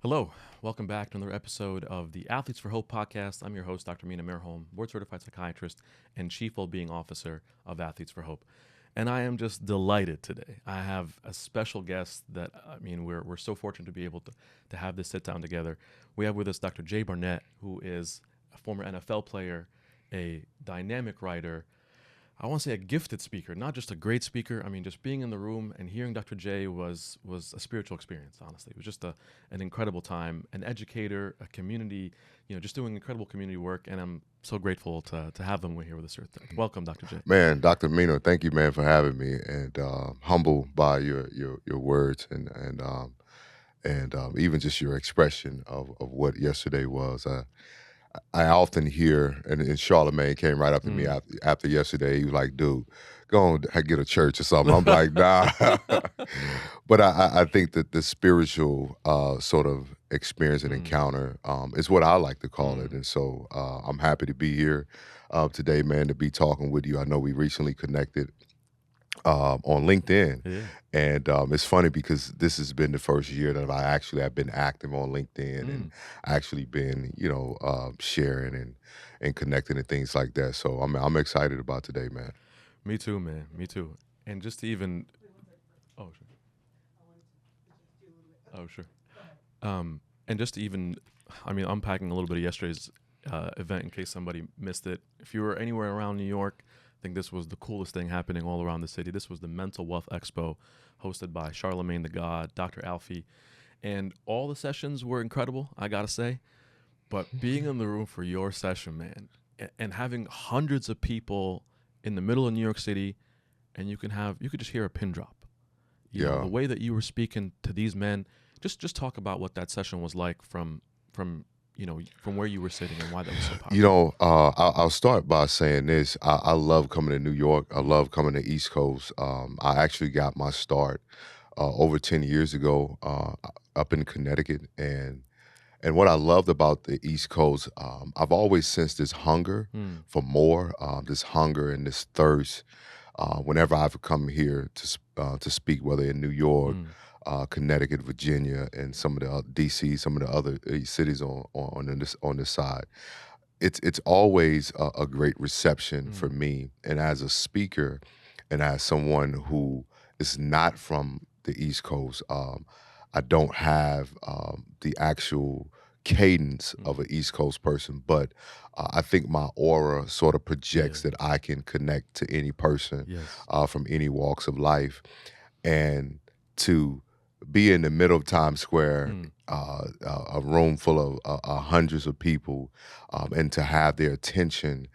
Hello, welcome back to another episode of the Athletes for Hope podcast. I'm your host, Dr. Mena Mirhom, board certified psychiatrist and chief well-being officer of Athletes for Hope. And I am just delighted today. I have a special guest that, we're so fortunate to be able to have this sit down together. We have with us Dr. Jay Barnett, who is a former NFL player, a dynamic writer, I want to say a gifted speaker, not just a great speaker. I mean, just being in the room and hearing Dr. J was a spiritual experience, honestly. It was just an incredible time, an educator, a community, just doing incredible community work. And I'm so grateful to have them here with us. Welcome, Dr. J. Man, Dr. Mena, thank you, man, for having me, and humbled by your words and even just your expression of what yesterday was. I often hear, and Charlemagne came right up to me after yesterday. He was like, "Dude, go and get a church or something." I'm like, "Nah," but I think that the spiritual sort of experience and encounter is what I like to call it, and so I'm happy to be here today, man, to be talking with you. I know we recently connected on LinkedIn. Yeah. And it's funny because this has been the first year that I actually have been active on LinkedIn and actually been, sharing and connecting and things like that. So I'm excited about today, man. Me too, man. Me too. And just to even, oh, sure. Oh, sure. And just to even, unpacking a little bit of yesterday's event in case somebody missed it. If you were anywhere around New York, I think this was the coolest thing happening all around the city. This was the Mental Wealth Expo hosted by Charlemagne the God, Dr. Alfie. And all the sessions were incredible, I got to say. But being in the room for your session, man, and having hundreds of people in the middle of New York City, and you could just hear a pin drop. The way that you were speaking to these men, just talk about what that session was like from where you were sitting and why that was so powerful. I'll start by saying this. I love coming to New York. I love coming to East Coast. I actually got my start over 10 years ago up in Connecticut. And what I loved about the East Coast, I've always sensed this hunger for more, this hunger and this thirst. Whenever I've come here to speak, whether in New York, Connecticut, Virginia, and some of the DC, some of the other cities on this side, it's always a great reception for me. And as a speaker, and as someone who is not from the East Coast, I don't have the actual cadence of an East Coast person, but I think my aura sort of projects Yeah. that I can connect to any person Yes. from any walks of life. And to be in the middle of Times Square, a room full of hundreds of people, and to have their attention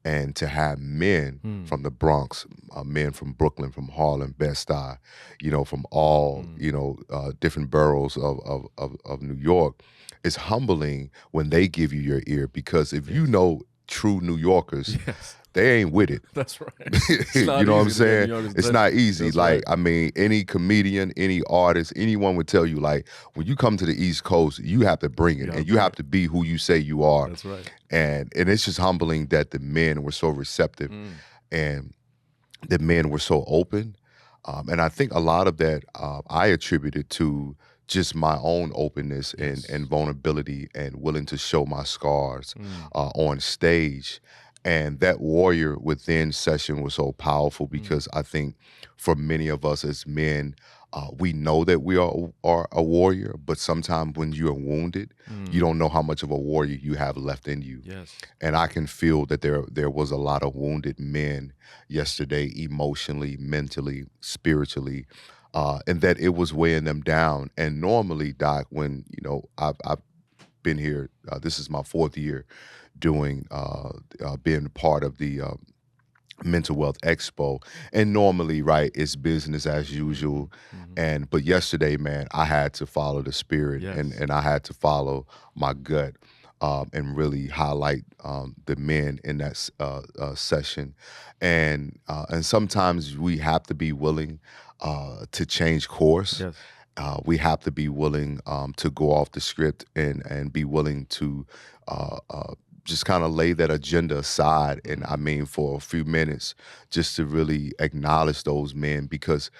and to have men from the Bronx, men from Brooklyn, from Harlem, Bed-Stuy, from all, different boroughs of New York, it's humbling when they give you your ear because if you know true New Yorkers, Yes. they ain't with it. That's right. You know what I'm easy to get saying? New Yorkers' It's attention. not easy. That's Like, right. I mean, any comedian, any artist, anyone would tell you, like, when you come to the East Coast, you have to bring it, You and gotta you bring have it. to be who you say you are. That's right. And it's just humbling that the men were so receptive and the men were so open. And I think a lot of that I attributed to just my own openness and vulnerability and willing to show my scars on stage. And that warrior within session was so powerful because I think for many of us as men, we know that we are a warrior, but sometimes when you are wounded, you don't know how much of a warrior you have left in you. Yes. And I can feel that there was a lot of wounded men yesterday, emotionally, mentally, spiritually, and that it was weighing them down. And normally, Doc, when I've been here, this is my fourth year doing being a part of the Mental Wealth Expo, and normally, right, it's business as usual. But yesterday, man, I had to follow the spirit, and Yes. and I had to follow my gut, and really highlight the men in that session, and sometimes we have to be willing to change course. Yes. We have to be willing to go off the script and be willing to just kind of lay that agenda aside. And I mean, for a few minutes, just to really acknowledge those men because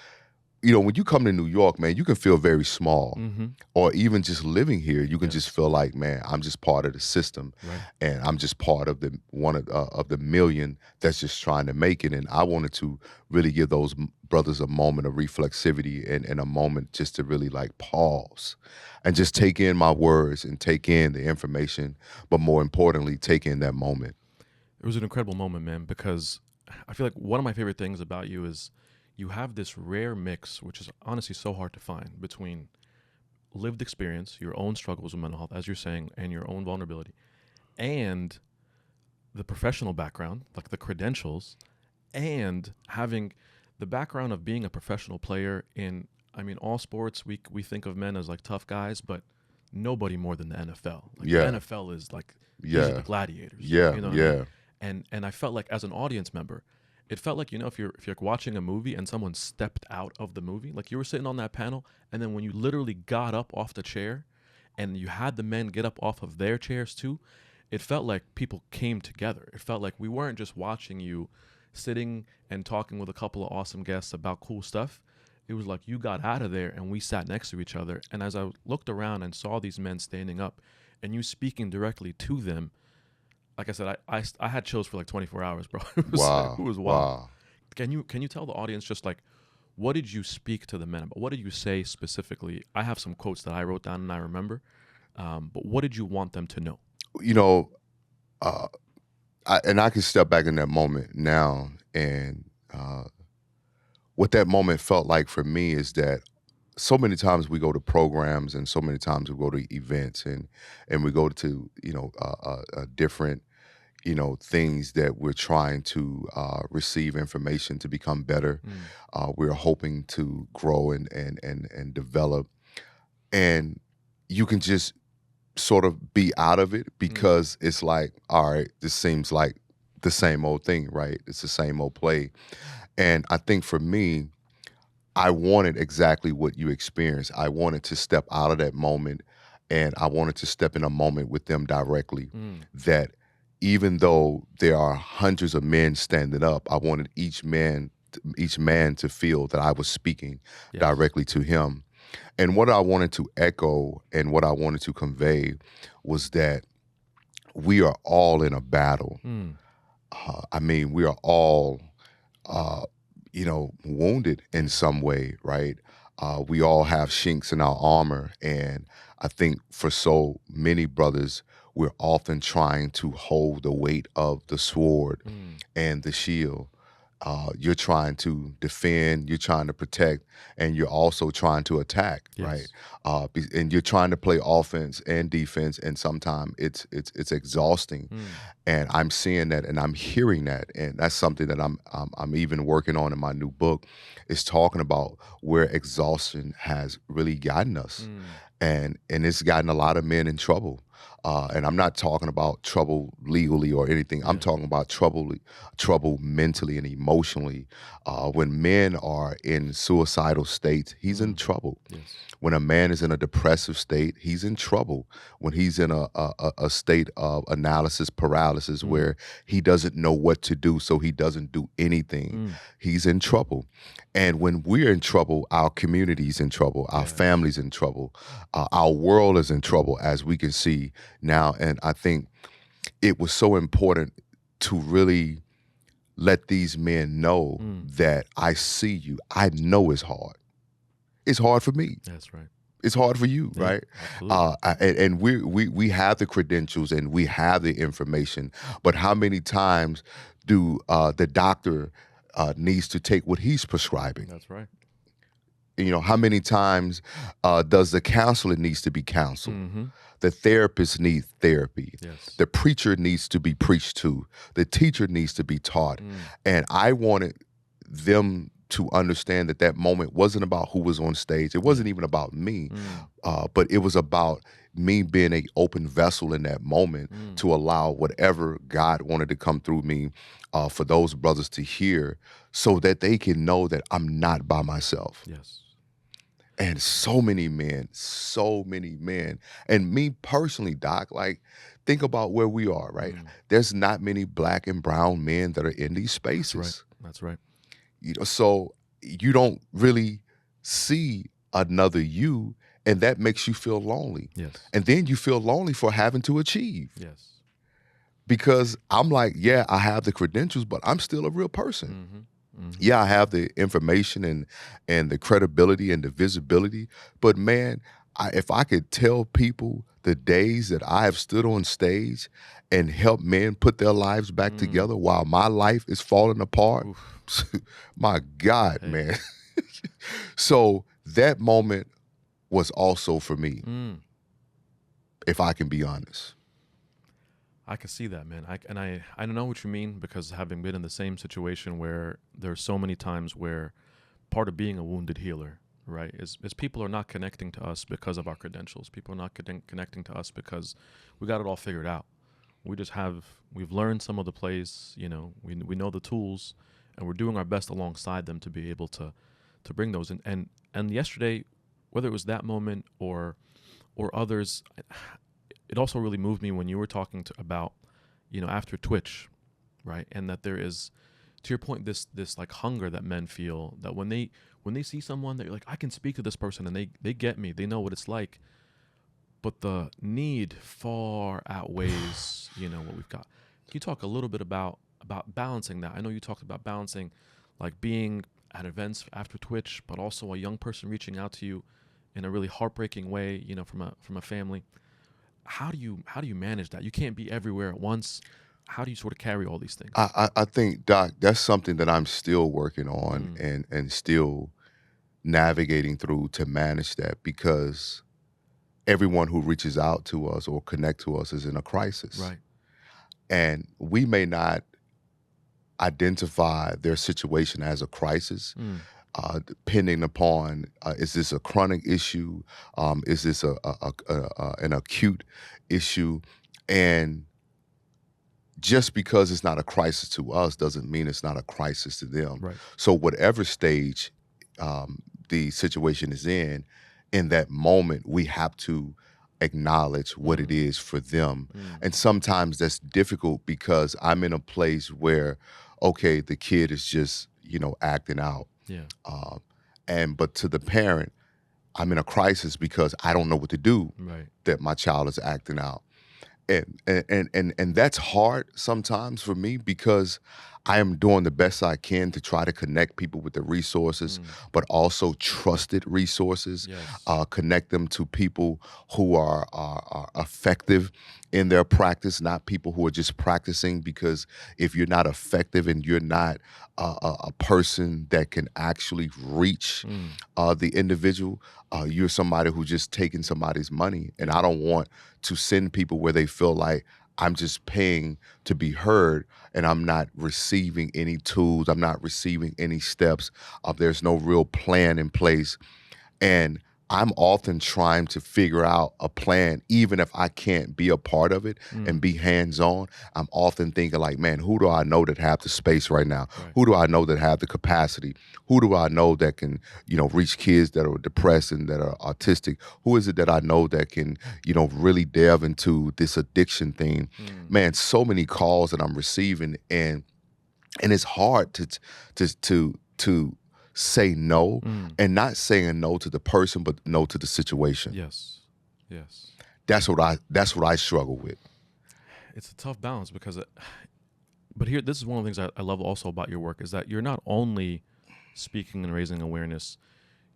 when you come to New York, man, you can feel very small. Mm-hmm. Or even just living here, you can just Yes. feel like, man, I'm just part of the system, Right. and I'm just part of the one of the million that's just trying to make it. And I wanted to really give those brothers a moment of reflexivity and a moment just to really like pause and just take in my words and take in the information, but more importantly, take in that moment. It was an incredible moment, man, because I feel like one of my favorite things about you is you have this rare mix, which is honestly so hard to find, between lived experience, your own struggles with mental health, as you're saying, and your own vulnerability, and the professional background, like the credentials, and having the background of being a professional player in, I mean, all sports. We think of men as like tough guys, but nobody more than the NFL. Like the Yeah, NFL is like these are the yeah, gladiators. yeah, You know what I mean? yeah. And I felt like as an audience member, it felt like, if you're watching a movie and someone stepped out of the movie, like you were sitting on that panel, and then when you literally got up off the chair, and you had the men get up off of their chairs too, it felt like people came together. It felt like we weren't just watching you sitting and talking with a couple of awesome guests about cool stuff. It was like you got out of there and we sat next to each other. And as I looked around and saw these men standing up and you speaking directly to them, like I said, I had chills for like 24 hours, bro. It Wow, was wild. wow. Can you tell the audience just like what did you speak to the men about? What did you say specifically? I have some quotes that I wrote down and I remember, but what did you want them to know? You know, uh, I can step back in that moment now, and what that moment felt like for me is that so many times we go to programs and so many times we go to events and we go to different things that we're trying to receive information to become better. Mm, We're hoping to grow and develop, and you can just sort of be out of it mm, because it's like, all right, this seems like the same old thing, right? It's the same old play. And I think for me, I wanted exactly what you experienced. I wanted to step out of that moment, and I wanted to step in a moment with them directly. mm, That even though there are hundreds of men standing up, I wanted each man to feel that I was speaking yes. directly to him. And what I wanted to echo and what I wanted to convey was that we are all in a battle. Mm, I mean, we are all uh, wounded in some way, right? We all have chinks in our armor. And I think for so many brothers, we're often trying to hold the weight of the sword mm, and the shield. You're trying to defend, you're trying to protect, and you're also trying to attack, right? yes. And you're trying to play offense and defense, and sometimes it's exhausting. Mm, And I'm seeing that, and I'm hearing that, and that's something that I'm even working on in my new book, is talking about where exhaustion has really gotten us, mm, and it's gotten a lot of men in trouble. And I'm not talking about trouble legally or anything. I'm yeah. talking about trouble mentally and emotionally. When men are in suicidal states, he's in Mm, trouble. yes. When a man is in a depressive state, he's in trouble. When he's in a state of analysis paralysis Mm, where he doesn't know what to do, so he doesn't do anything, mm, he's in trouble. And when we're in trouble, our community's in trouble, our yes. family's in trouble, our world is in trouble, as we can see now. And I think it was so important to really let these men know Mm, that I see you. I know it's hard. It's hard for me. that's right. It's hard for you, Yeah, right? absolutely. And we have the credentials and we have the information, but how many times do the doctor needs to take what he's prescribing? That's right. How many times does the counselor needs to be counseled? Mm-hmm. The therapist needs therapy. Yes. The preacher needs to be preached to. The teacher needs to be taught. Mm, And I wanted them to understand that that moment wasn't about who was on stage. It yeah. wasn't even about me, Mm, but it was about me being a open vessel in that moment mm, to allow whatever God wanted to come through me for those brothers to hear, so that they can know that I'm not by myself. yes. And so many men, and me personally, Doc, like, think about where we are, right? Mm, There's not many black and brown men that are in these that's right. spaces. That's right. So you don't really see another you, and that makes you feel lonely. Yes. And then you feel lonely for having to achieve. Yes. Because I'm like, yeah, I have the credentials, but I'm still a real person. Yeah, I have the information and the credibility and the visibility, but man, if I could tell people the days that I have stood on stage and helped men put their lives back together while my life is falling apart, Oof. my God, Hey. man. So that moment was also for me, if I can be honest. I can see that, man. I know what you mean, because having been in the same situation where there's so many times where part of being a wounded healer, right, is people are not connecting to us because of our credentials. People are not connecting to us because we got it all figured out. We've learned some of the plays, we know the tools, and we're doing our best alongside them to be able to bring those in. And yesterday, whether it was that moment or others, it also really moved me when you were talking about, after Twitch, right? And that there is, to your point, this like hunger that men feel, that when they see someone that you're like, I can speak to this person, and they get me, they know what it's like, but the need far outweighs, what we've got. Can you talk a little bit about balancing that? I know you talked about balancing, like being at events after Twitch, but also a young person reaching out to you in a really heartbreaking way, from a family. How do you manage that? You can't be everywhere at once. How do you sort of carry all these things? I think, Doc, that's something that I'm still working on and still navigating through to manage that, because everyone who reaches out to us or connect to us is in a crisis. Right. And we may not identify their situation as a crisis, depending upon, is this a chronic issue? Is this an acute issue? And just because it's not a crisis to us doesn't mean it's not a crisis to them. Right. So whatever stage the situation is in that moment, we have to acknowledge what it is for them. And sometimes that's difficult because I'm in a place where, okay, the kid is just, acting out. Yeah. But to the parent, I'm in a crisis because I don't know what to do Right. that my child is acting out. And that's hard sometimes for me, because I am doing the best I can to try to connect people with the resources, but also trusted resources, Yes. connect them to people who are effective in their practice, not people who are just practicing, because if you're not effective and you're not a person that can actually reach the individual, you're somebody who's just taking somebody's money. And I don't want to send people where they feel like I'm just paying to be heard and I'm not receiving any tools, I'm not receiving any steps. There's no real plan in place. And I'm often trying to figure out a plan, even if I can't be a part of it and be hands-on. I'm often thinking like, man, who do I know that have the space right now? Right. Who do I know that have the capacity? Who do I know that can, reach kids that are depressed and that are autistic? Who is it that I know that can, really delve into this addiction thing? Man, so many calls that I'm receiving, and it's hard to say no, and not saying no to the person, but no to the situation. Yes. Yes. That's what I struggle with. It's a tough balance because, but here, this is one of the things I love also about your work, is that you're not only speaking and raising awareness,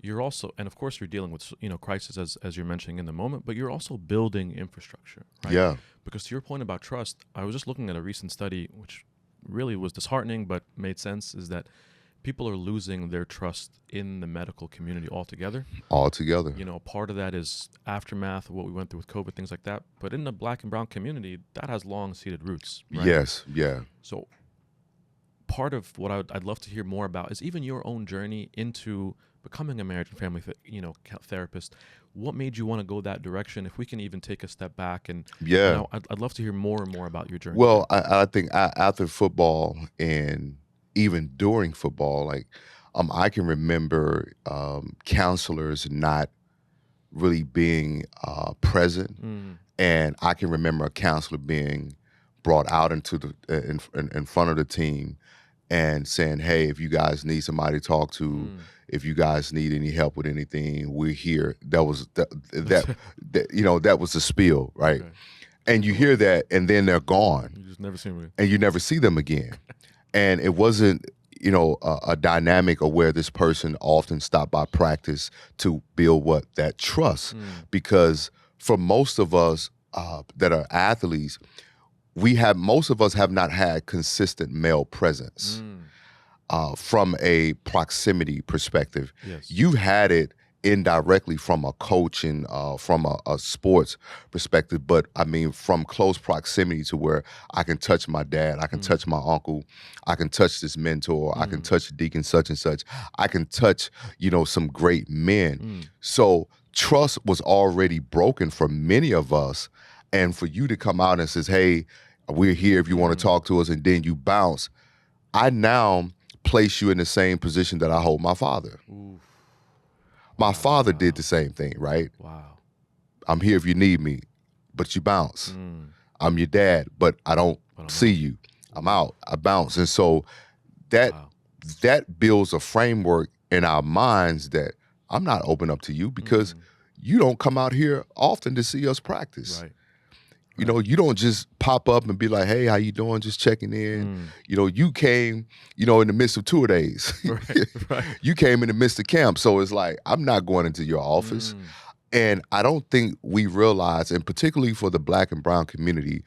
you're also, and of course you're dealing with, crisis as you're mentioning in the moment, but you're also building infrastructure, right? Yeah. Because to your point about trust, I was just looking at a recent study, which really was disheartening, but made sense, is that people are losing their trust in the medical community altogether. Altogether. Part of that is aftermath of what we went through with COVID, things like that. But in the Black and brown community, that has long-seated roots, right? Yes. Yeah. So part of what I'd love to hear more about is even your own journey into becoming a marriage and family, therapist. What made you want to go that direction? If we can even take a step back and, Yeah. I'd love to hear more and more about your journey. Well, I think after football and even during football, like I can remember counselors not really being present, and I can remember a counselor being brought out into the in front of the team and saying, hey, if you guys need somebody to talk to, Mm. if you guys need any help with anything, we're here. That was That's that was the spiel, right? okay. And you Cool. hear that, and then they're gone, You just never see me. and you never see them again. And it wasn't, a dynamic of where this person often stopped by practice to build that trust, Mm. because for most of us that are athletes, most of us have not had consistent male presence Mm. from a proximity perspective. Yes. You've had it indirectly from a coach and from a sports perspective, but I mean from close proximity to where I can touch my dad, I can Mm. touch my uncle, I can touch this mentor, I can Mm. touch Deacon such and such, I can touch, some great men. Mm. So trust was already broken for many of us. And for you to come out and says, hey, we're here if you want to Mm. talk to us, and then you bounce, I now place you in the same position that I hold my father. Oof. My father did Wow. the same thing, right? Wow. I'm here if you need me, but you bounce. Mm. I'm your dad, but I don't But I'm see out. you. I'm Ooh. out. I bounce. And so that Wow. that builds a framework in our minds that I'm not open up to you because Mm. you don't come out here often to see us practice. Right. You don't just pop up and be like, hey, how you doing? Just checking in. Mm. You came, in the midst of tour days. Right. Right. You came in the midst of camp. So it's like, I'm not going into your office. Mm. And I don't think we realize, and particularly for the Black and brown community,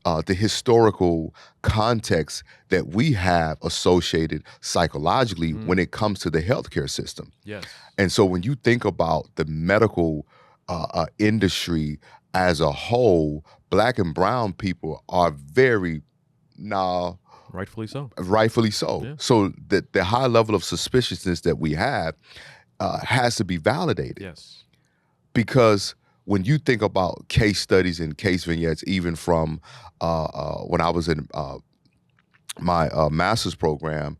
the historical context that we have associated psychologically when Mm. it comes to the healthcare system. Yes. And so when you think about the medical industry as a whole, Black and brown people are very, now, Rightfully so. rightfully so. Yeah. So the high level of suspiciousness that we have has to be validated. Yes. Because when you think about case studies and case vignettes, even from when I was in my master's program,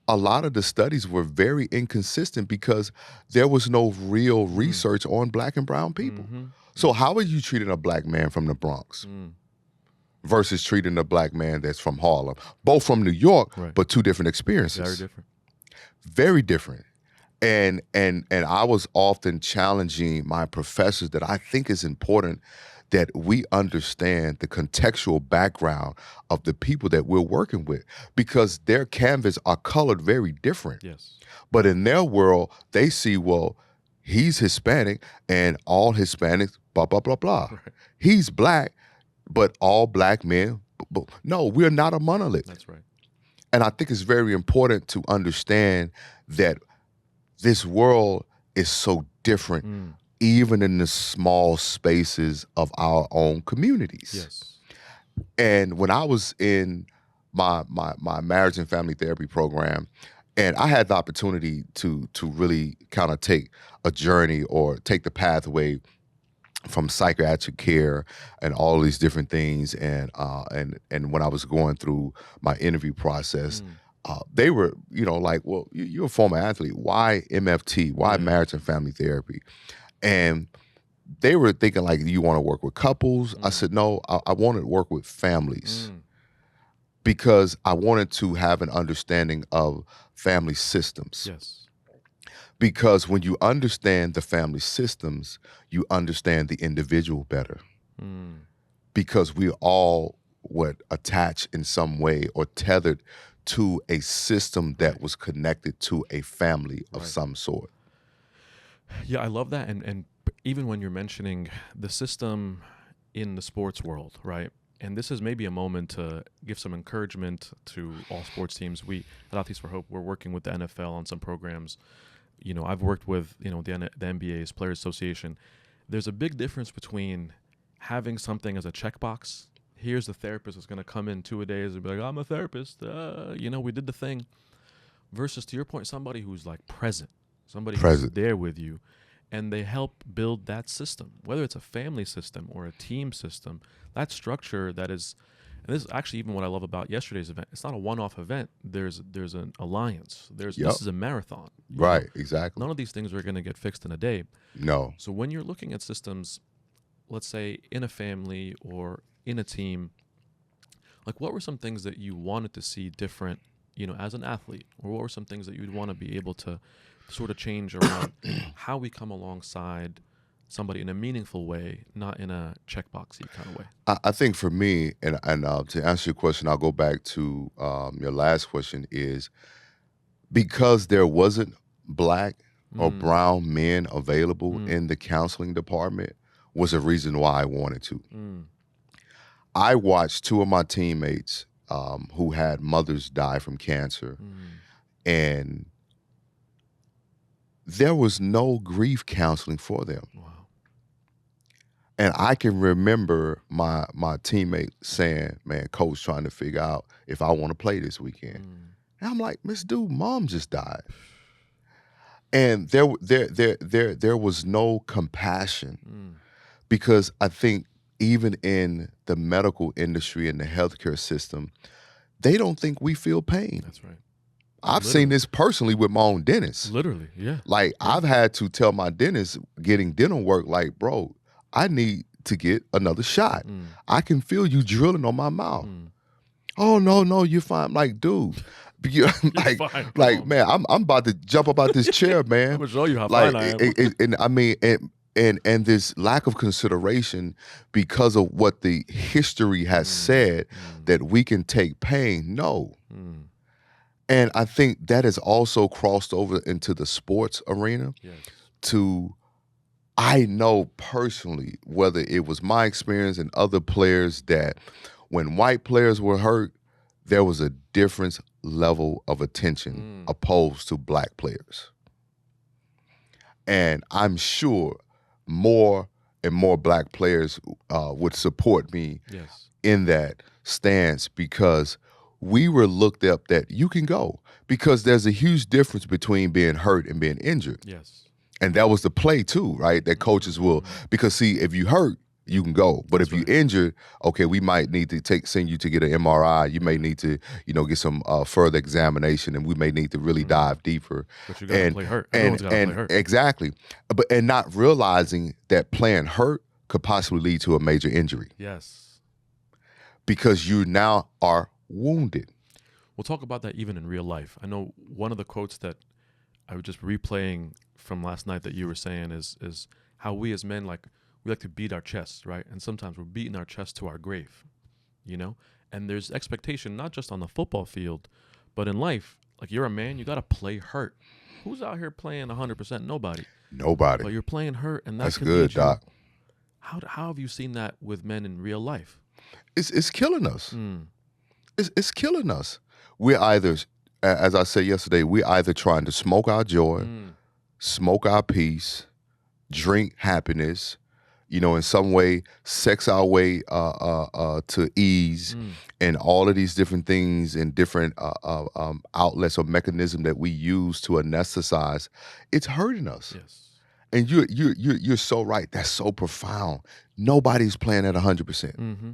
a lot of the studies were very inconsistent because there was no real research on Black and brown people. Mm-hmm. So how are you treating a Black man from the Bronx Mm. versus treating a Black man that's from Harlem? Both from New York, Right. but two different experiences. Very different. Very different. And I was often challenging my professors that I think it's important that we understand the contextual background of the people that we're working with, because their canvas are colored very different. Yes. But in their world, they see, well, he's Hispanic and all Hispanics, blah, blah, blah, blah. Right. He's Black, but all Black men. No, we're not a monolith. That's right. And I think it's very important to understand that this world is so different, Mm. even in the small spaces of our own communities. Yes. And when I was in my marriage and family therapy program, and I had the opportunity to really kind of take a journey or take the pathway from psychiatric care and all these different things, and when I was going through my interview process, they were, like, well, you're a former athlete. Why MFT? Why Yeah. marriage and family therapy? And they were thinking, like, you want to work with couples? I said, no, I wanted to work with families Mm. because I wanted to have an understanding of family systems. Yes. Because when you understand the family systems, you understand the individual better. Mm. Because we're all attached in some way or tethered to a system that was connected to a family of Right. some sort. Yeah, I love that. And even when you're mentioning the system in the sports world, right? And this is maybe a moment to give some encouragement to all sports teams. We at Athletes for Hope, we're working with the NFL on some programs. I've worked with, the NBA's Players Association. There's a big difference between having something as a checkbox. Here's the therapist that's going to come in 2 days and be like, I'm a therapist. We did the thing. Versus, to your point, somebody who's like present, somebody who's there with you, and they help build that system, whether it's a family system or a team system, that structure that is. And this is actually even what I love about yesterday's event. It's not a one-off event. There's an alliance. This is a marathon. Right, exactly. None of these things are going to get fixed in a day. No. So when you're looking at systems, let's say in a family or in a team, like what were some things that you wanted to see different as an athlete, or what were some things that you'd want to be able to sort of change around how we come alongside somebody in a meaningful way, not in a checkboxy kind of way? I think for me, and to answer your question, I'll go back to your last question is because there wasn't black or Mm, brown men available mm, in the counseling department was a reason why I wanted to. mm, I watched two of my teammates who had mothers die from cancer, mm. and there was no grief counseling for them. Wow. And I can remember my teammate saying, "Man, coach trying to figure out if I want to play this weekend." Mm, And I'm like, "Miss Dude, mom just died." And there was no compassion mm. because I think even in the medical industry and the healthcare system, they don't think we feel pain. That's right. I've seen Literally. this personally with my own dentist. Literally. Yeah. Like Yeah. I've had to tell my dentist getting dental work, like, bro, I need to get another shot. Mm, I can feel you drilling on my mouth. mm. Oh no, you're fine. I'm like, dude, you- You're like, fine. Come like, on, man, I'm about to jump up out this chair, I'm man. gonna show you how Like, fine I am. and I mean, and this lack of consideration because of what the history has said that we can take pain. No. Mm. And I think that has also crossed over into the sports arena Yes. to I know personally, whether it was my experience and other players, that when white players were hurt, there was a different level of attention Mm. opposed to black players. And I'm sure more and more black players would support me Yes. in that stance because we were looked up that you can go because there's a huge difference between being hurt and being injured. Yes. And that was the play too, right? That coaches will, because see, if you hurt, you can go. But That's if you right. injured, okay, we might need to send you to get an MRI. You may need to, get some further examination, and we may need to really dive deeper. But you gotta play hurt. Everyone's gotta play hurt. Exactly, and not realizing that playing hurt could possibly lead to a major injury Yes. because you now are wounded. We'll talk about that even in real life. I know one of the quotes that I was just replaying from last night that you were saying is how we as men we like to beat our chests, right? And sometimes we're beating our chest to our grave, And there's expectation not just on the football field, but in life. Like you're a man, you got to play hurt. Who's out here playing 100%? Nobody. Nobody. But you're playing hurt, and That's can good, lead you. Doc. How have you seen that with men in real life? It's killing us. Mm. It's killing us. We're either, as I said yesterday, we're either trying to smoke our joy, smoke our peace, drink happiness, in some way, sex our way to ease, and all of these different things and different outlets or mechanism that we use to anesthetize. It's hurting us. Yes. And you're so right. That's so profound. Nobody's playing at 100%. Mm-hmm.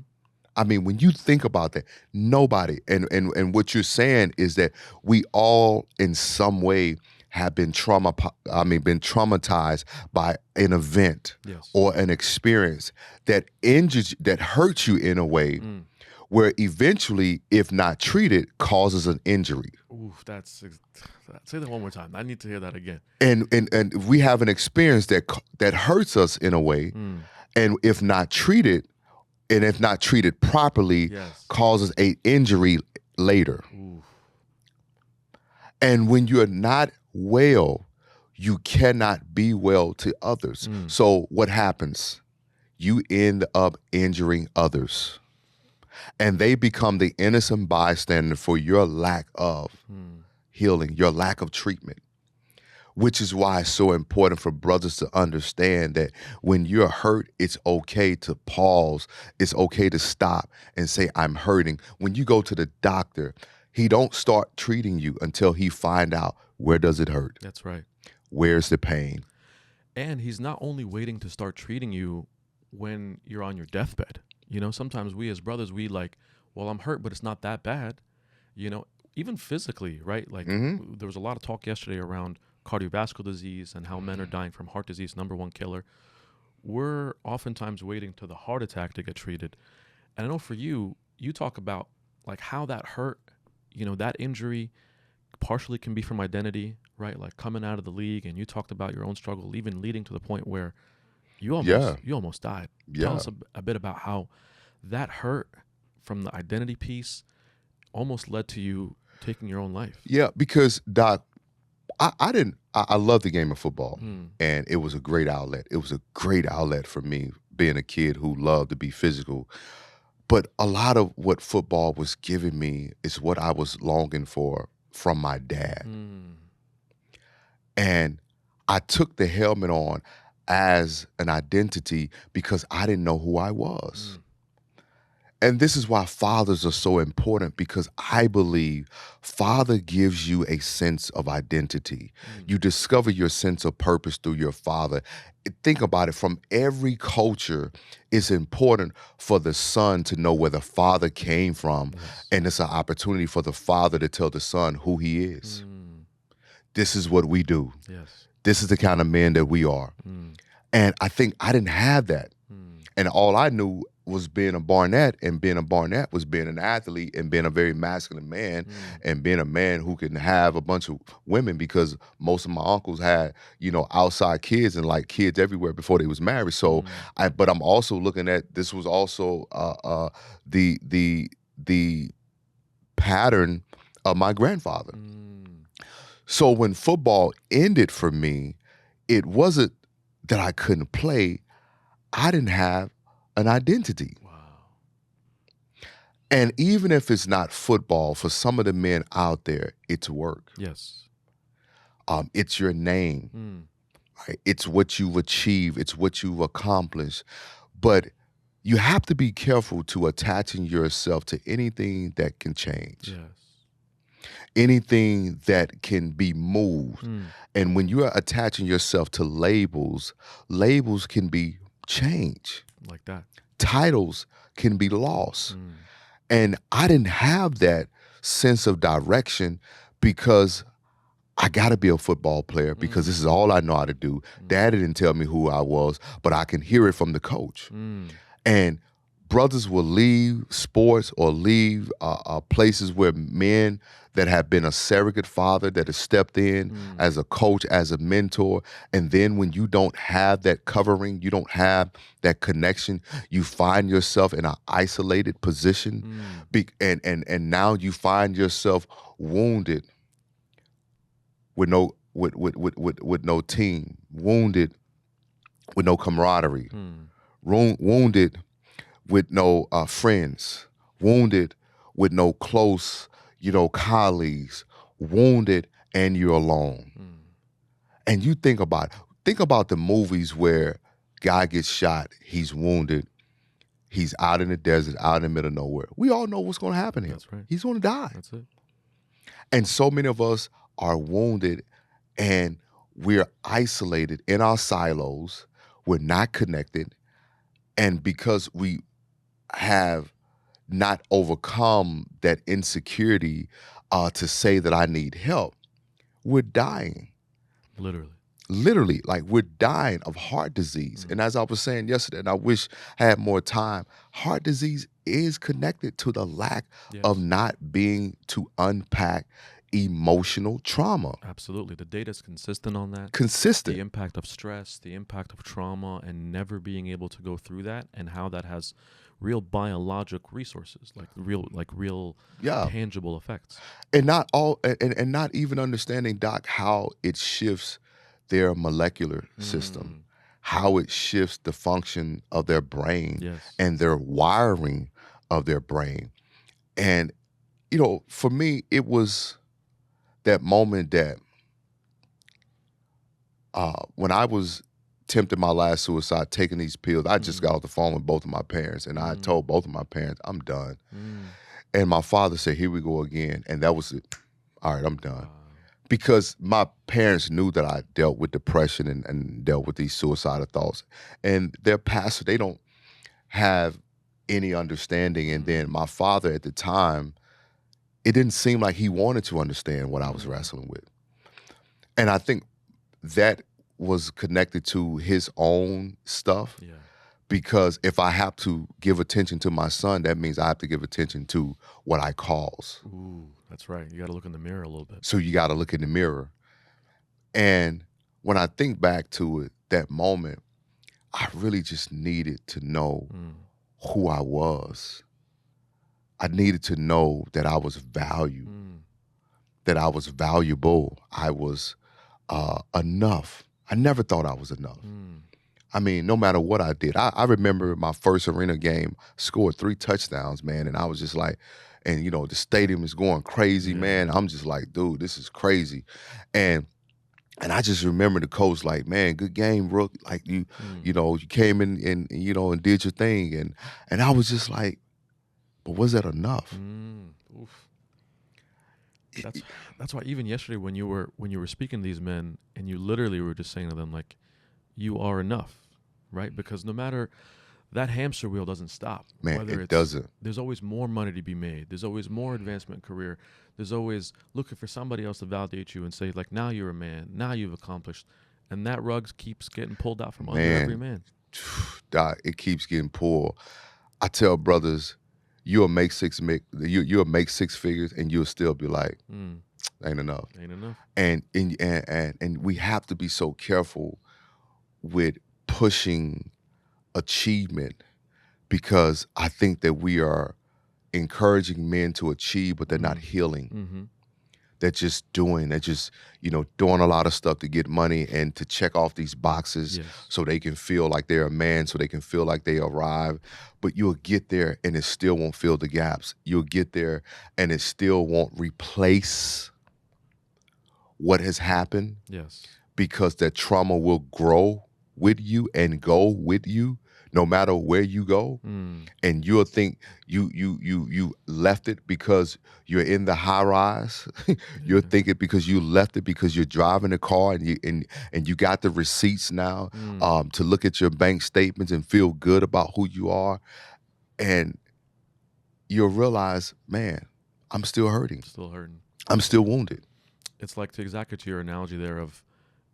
I mean, when you think about that, nobody, and what you're saying is that we all in some way have been traumatized by an event Yes. or an experience that injures, that hurts you in a way where eventually, if not treated, causes an injury. Ooh, say that one more time. I need to hear that again. And we have an experience that hurts us in a way, and if not treated properly, Yes. causes an injury later. Ooh. And when you're not well, you cannot be well to others. So what happens? You end up injuring others. And they become the innocent bystander for your lack of healing, your lack of treatment. Which is why it's so important for brothers to understand that when you're hurt, it's okay to pause. It's okay to stop and say, I'm hurting. When you go to the doctor, he don't start treating you until he find out, where does it hurt? That's right. Where's the pain? And he's not only waiting to start treating you when you're on your deathbed. Sometimes we as brothers, well, I'm hurt, but it's not that bad. Even physically, right? Like there was a lot of talk yesterday around cardiovascular disease and how men are dying from heart disease, #1 killer. We're oftentimes waiting to the heart attack to get treated. And I know for you, you talk about how that hurt that injury partially can be from identity, right? Like coming out of the league, and you talked about your own struggle, even leading to the point where you Yeah, almost died. Tell yeah, us a bit about how that hurt from the identity piece almost led to you taking your own life. yeah. Because Doc, I didn't. I love the game of football, Mm. and it was a great outlet. It was a great outlet for me, being a kid who loved to be physical. But a lot of what football was giving me is what I was longing for from my dad. Mm. And I took the helmet on as an identity because I didn't know who I was. Mm. And this is why fathers are so important, because I believe father gives you a sense of identity. Mm. You discover your sense of purpose through your father. Think about it, from every culture, it's important for the son to know where the father came from. Yes. And it's an opportunity for the father to tell the son who he is. Mm. This is what we do. Yes. This is the kind of men that we are. Mm. And I think I didn't have that. Mm. And all I knew was being a Barnett, and being a Barnett was being an athlete and being a very masculine man, Mm. and being a man who can have a bunch of women, because most of my uncles had, outside kids and like kids everywhere before they was married. So but I'm also looking at, this was also the pattern of my grandfather. Mm. So when football ended for me, it wasn't that I couldn't play. I didn't have an identity. Wow. And even if it's not football, for some of the men out there, it's work. Yes. It's your name. Mm. Right? It's what you've achieved. It's what you've accomplished. But you have to be careful to attaching yourself to anything that can change, Yes. anything that can be moved. Mm. And when you are attaching yourself to labels, labels can be changed. Like that. Titles can be lost. Mm. And I didn't have that sense of direction, because I got to be a football player, because this is all I know how to do. Daddy didn't tell me who I was, but I can hear it from the coach. Mm. And brothers will leave sports or leave places where men that have been a surrogate father, that has stepped in as a coach, as a mentor. And then when you don't have that covering, you don't have that connection, you find yourself in an isolated position. And now you find yourself wounded with no team, wounded with no camaraderie, wounded with no friends, wounded with no close, colleagues, wounded, and you're alone. And you think about the movies where guy gets shot, he's wounded, he's out in the desert, out in the middle of nowhere. We all know what's going to happen to him. That's right. He's going to die. That's it. And so many of us are wounded, and we're isolated in our silos. We're not connected. And because we have not overcome that insecurity to say that I need help, we're dying. Literally, like we're dying of heart disease. And as I was saying yesterday, and I wish I had more time, heart disease is connected to the lack of not being to unpack emotional trauma. Absolutely. The data is consistent on that. Consistent. The impact of stress, the impact of trauma, and never being able to go through that, and how that has real biologic resources, like real tangible effects. And not all, and not even understanding, Doc, how it shifts their molecular system, how it shifts the function of their brain and their wiring of their brain. And, for me, it was that moment that when I was tempting my last suicide, taking these pills, I just got off the phone with both of my parents, and I told both of my parents, I'm done. And my father said, here we go again. And that was it. All right, I'm done. Because my parents knew that I dealt with depression and dealt with these suicidal thoughts. And their pastor, they don't have any understanding. And then my father at the time, it didn't seem like he wanted to understand what I was wrestling with. And I think that was connected to his own stuff. because if I have to give attention to my son, that means I have to give attention to what I cause. Ooh, that's right. You got to look in the mirror a little bit. So you got to look in the mirror. And when I think back to it, that moment, I really just needed to know who I was. I needed to know that I was valued, that I was valuable. I was enough. I never thought I was enough. I mean, no matter what I did. I remember my first arena game, scored 3 touchdowns, man, and I was just like, and you know, the stadium is going crazy, man. I'm just like, dude, this is crazy. And I just remember the coach like, man, good game, Rook. Like you know, you came in and you know and did your thing. And I was just like, but was that enough? Oof. That's why even yesterday when you were speaking to these men and you literally were just saying to them like, you are enough, right? Because no matter, that hamster wheel doesn't stop. Man, it doesn't. There's always more money to be made. There's always more advancement in career. There's always looking for somebody else to validate you and say like, now you're a man. Now you've accomplished. And that rug keeps getting pulled out from under every man. Doc, it keeps getting pulled. I tell brothers, you'll make six figures and you'll still be like, ain't enough. Ain't enough. And we have to be so careful with pushing achievement, because I think that we are encouraging men to achieve, but they're not healing. They're just doing a lot of stuff to get money and to check off these boxes so they can feel like they're a man, so they can feel like they arrive. But you'll get there and it still won't fill the gaps. You'll get there and it still won't replace what has happened. Yes. Because that trauma will grow with you and go with you no matter where you go. And you'll think you left it because you're in the high rise. You'll think it because you left it because you're driving a car and you got the receipts now to look at your bank statements and feel good about who you are. And you'll realize, man, I'm still hurting. I'm still wounded. It's like, to exactly to your analogy there of,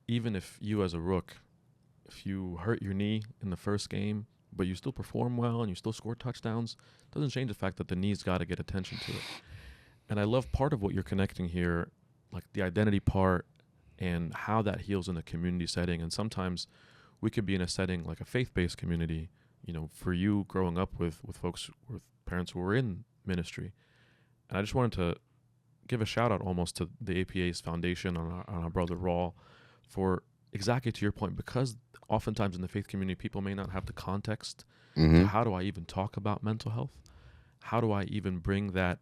even if you as a rook, if you hurt your knee in the first game, but you still perform well and you still score touchdowns, doesn't change the fact that the knee's got to get attention to it. And I love part of what you're connecting here, like the identity part and how that heals in a community setting. And sometimes we could be in a setting like a faith-based community, you know, for you growing up with folks, with parents who were in ministry. And I just wanted to give a shout out almost to the APA's foundation on our brother Raw for exactly to your point, because oftentimes in the faith community, people may not have the context to how do I even talk about mental health? How do I even bring that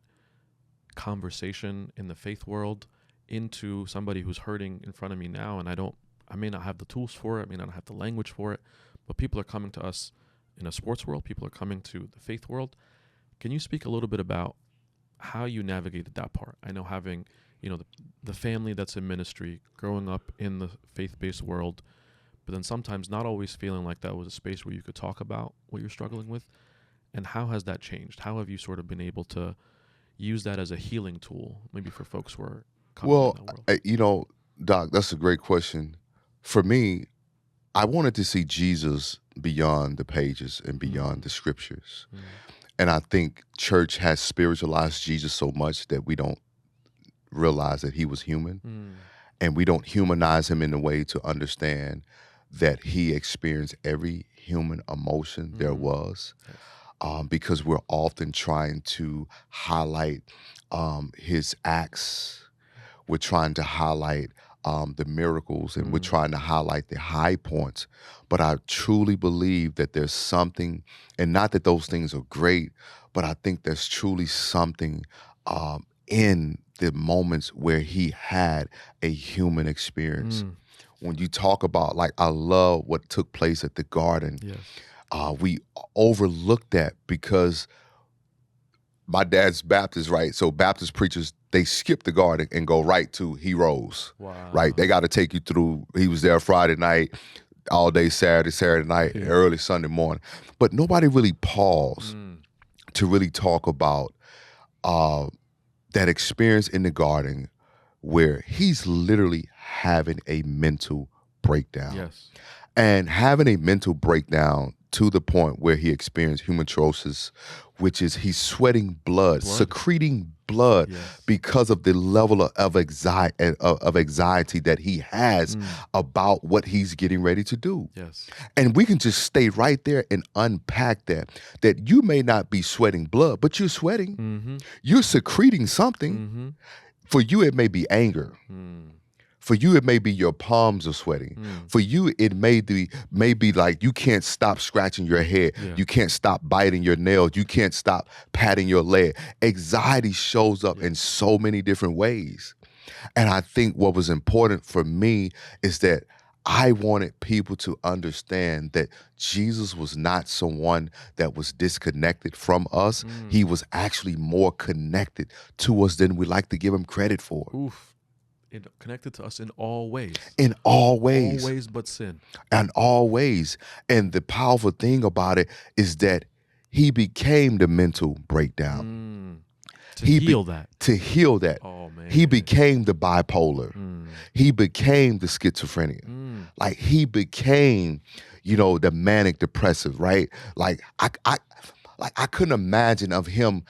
conversation in the faith world into somebody who's hurting in front of me now? And I may not have the tools for it, I may not have the language for it, but people are coming to us in a sports world, people are coming to the faith world. Can you speak a little bit about how you navigated that part? I know having, you know, the family that's in ministry, growing up in the faith-based world, but then sometimes not always feeling like that was a space where you could talk about what you're struggling with. And how has that changed? How have you sort of been able to use that as a healing tool, maybe for folks who are coming in that world? You know, Doc, that's a great question. For me, I wanted to see Jesus beyond the pages and beyond the scriptures. And I think church has spiritualized Jesus so much that we don't realize that he was human. And we don't humanize him in a way to understand that he experienced every human emotion there was. Because we're often trying to highlight his acts. We're trying to highlight the miracles, and we're trying to highlight the high points. But I truly believe that there's something, and not that those things are great, but I think there's truly something in the moments where he had a human experience. When you talk about, like, I love what took place at the garden. We overlook that because my dad's Baptist, right? So Baptist preachers, they skip the garden and go right to he rose, right? They got to take you through, he was there Friday night, all day Saturday night, early Sunday morning. But nobody really paused to really talk about that experience in the garden where he's literally having a mental breakdown. And having a mental breakdown to the point where he experienced hematorosis, which is he's sweating blood, secreting blood because of the level of anxiety that he has about what he's getting ready to do. Yes. And we can just stay right there and unpack that you may not be sweating blood, but you're sweating. Mm-hmm. You're secreting something. Mm-hmm. For you, it may be anger. For you, it may be your palms are sweating. For you, it may be like you can't stop scratching your head. Yeah. You can't stop biting your nails. You can't stop patting your leg. Anxiety shows up in so many different ways. And I think what was important for me is that I wanted people to understand that Jesus was not someone that was disconnected from us. He was actually more connected to us than we like to give him credit for. Oof. It connected to us in all ways. In all ways. All ways but sin. And all ways. And the powerful thing about it is that he became the mental breakdown. To heal that. To heal that. Oh, man. He became the bipolar. He became the schizophrenia. Like he became, the manic depressive, right? Like I couldn't imagine of him